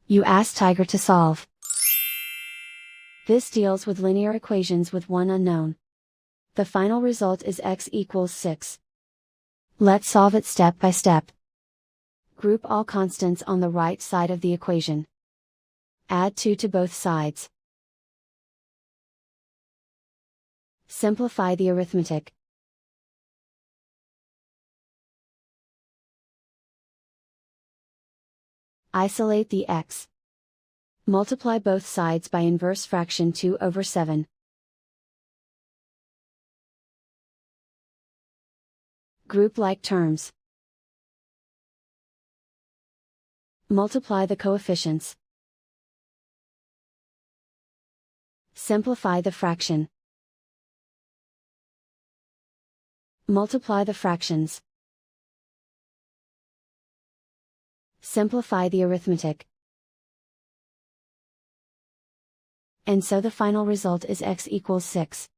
You ask Tiger to solve. This deals with linear equations with one unknown. The final result is x equals 6. Let's solve it step by step. Group all constants on the right side of the equation. Add 2 to both sides. Simplify the arithmetic. Isolate the x. Multiply both sides by inverse fraction 2 over 7. Group like terms. Multiply the coefficients. Simplify the fraction. Multiply the fractions. Simplify the arithmetic. And so the final result is x equals 6.